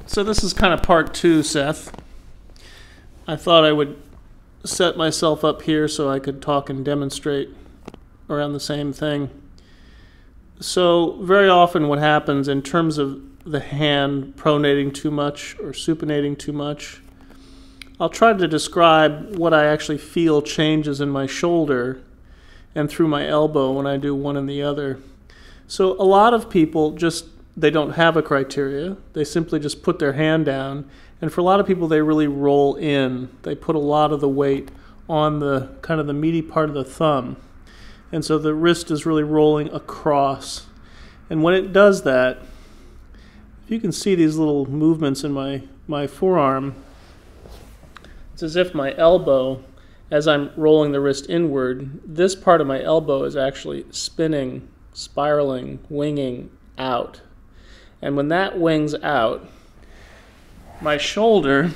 So this is kind of part two, Seth. I thought I would set myself up here so I could talk and demonstrate around the same thing. So very often what happens in terms of the hand pronating too much or supinating too much, I'll try to describe what I actually feel changes in my shoulder and through my elbow when I do one and the other. So a lot of people they don't have a criteria. They simply just put their hand down. And for a lot of people, they really roll in. They put a lot of the weight on the kind of the meaty part of the thumb. And so the wrist is really rolling across. And when it does that, if you can see these little movements in my forearm, it's as if my elbow, as I'm rolling the wrist inward, this part of my elbow is actually spinning, spiraling, winging out. And when that wings out, my shoulder,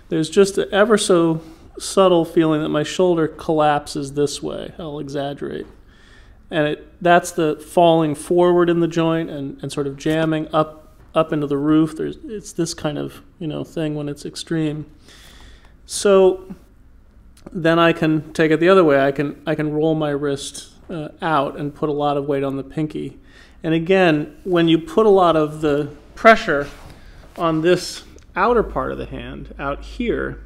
there's just an ever so subtle feeling that my shoulder collapses this way. I'll exaggerate. And that's the falling forward in the joint and sort of jamming up into the roof. It's this kind of thing when it's extreme. So then I can take it the other way. I can roll my wrist out and put a lot of weight on the pinky. And again, when you put a lot of the pressure on this outer part of the hand out here,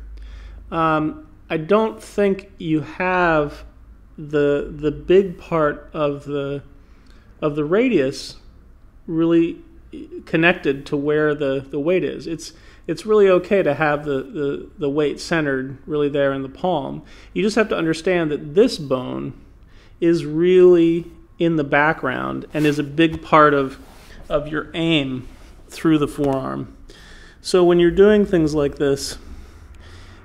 I don't think you have the big part of the radius really connected to where the weight is. It's really okay to have the weight centered really there in the palm. You just have to understand that this bone is really in the background and is a big part of your aim through the forearm. So when you're doing things like this,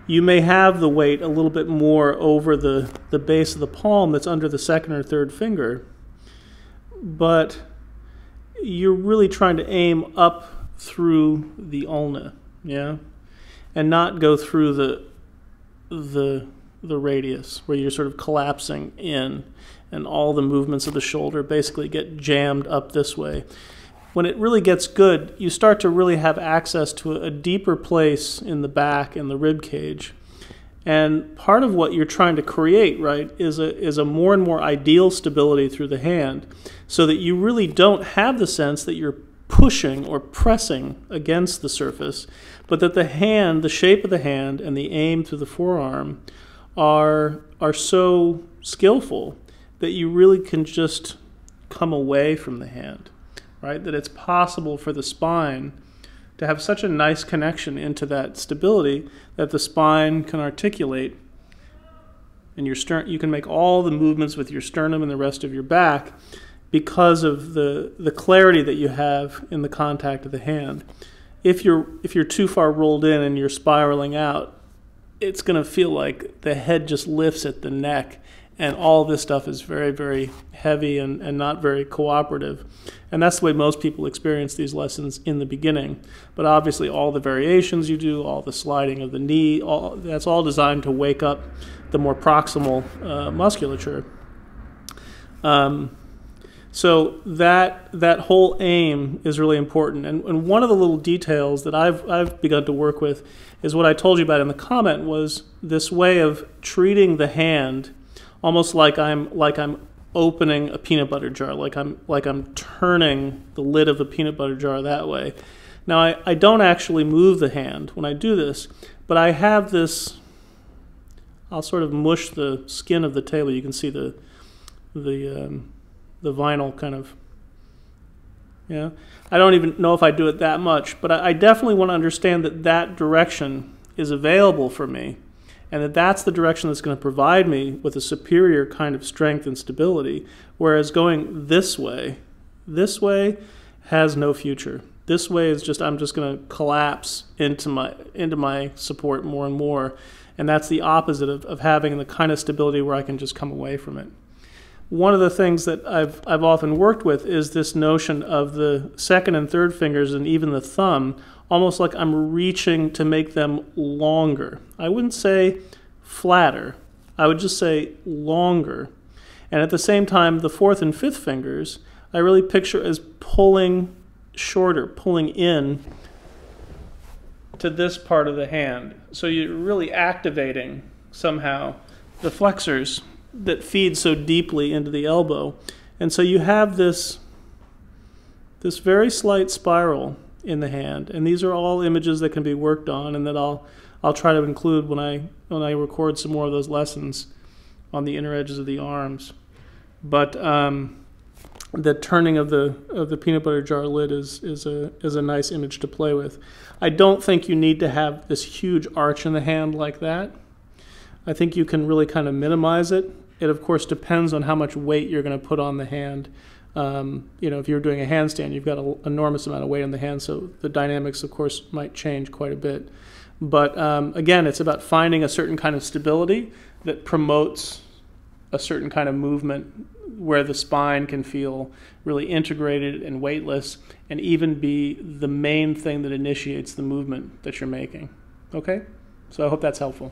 you may have the weight a little bit more over the base of the palm that's under the second or third finger, but you're really trying to aim up through the ulna, yeah, and not go through the radius where you're sort of collapsing in and all the movements of the shoulder basically get jammed up this way. When it really gets good, you start to really have access to a deeper place in the back and the rib cage. And part of what you're trying to create, right, is a more and more ideal stability through the hand so that you really don't have the sense that you're pushing or pressing against the surface, but that the hand, the shape of the hand and the aim through the forearm are so skillful that you really can just come away from the hand, right? That it's possible for the spine to have such a nice connection into that stability that the spine can articulate, and you can make all the movements with your sternum and the rest of your back because of the clarity that you have in the contact of the hand. If you're too far rolled in and you're spiraling out, it's going to feel like the head just lifts at the neck, and all this stuff is very, very heavy and not very cooperative. And that's the way most people experience these lessons in the beginning. But obviously all the variations you do, all the sliding of the knee, that's all designed to wake up the more proximal musculature. So that whole aim is really important. And one of the little details that I've begun to work with is what I told you about in the comment, was this way of treating the hand almost like I'm opening a peanut butter jar, like I'm turning the lid of a peanut butter jar that way. Now I don't actually move the hand when I do this, but I have this. I'll sort of mush the skin of the table. You can see the vinyl kind of. Yeah, I don't even know if I do it that much, but I definitely want to understand that direction is available for me, and that's the direction that's going to provide me with a superior kind of strength and stability, whereas going this way has no future. This way is just, I'm just going to collapse into my support more and more, and that's the opposite of having the kind of stability where I can just come away from it. One of the things that I've often worked with is this notion of the second and third fingers and even the thumb, almost like I'm reaching to make them longer. I wouldn't say flatter. I would just say longer. And at the same time, the fourth and fifth fingers, I really picture as pulling shorter, pulling in to this part of the hand. So you're really activating somehow the flexors that feed so deeply into the elbow. And so you have this very slight spiral in the hand. And these are all images that can be worked on and that I'll try to include when I record some more of those lessons on the inner edges of the arms. But the turning of the peanut butter jar lid is a nice image to play with. I don't think you need to have this huge arch in the hand like that. I think you can really kind of minimize it. It of course depends on how much weight you're going to put on the hand. If you're doing a handstand, you've got an enormous amount of weight on the hand, so the dynamics of course might change quite a bit. But again, it's about finding a certain kind of stability that promotes a certain kind of movement where the spine can feel really integrated and weightless and even be the main thing that initiates the movement that you're making. Okay? So I hope that's helpful.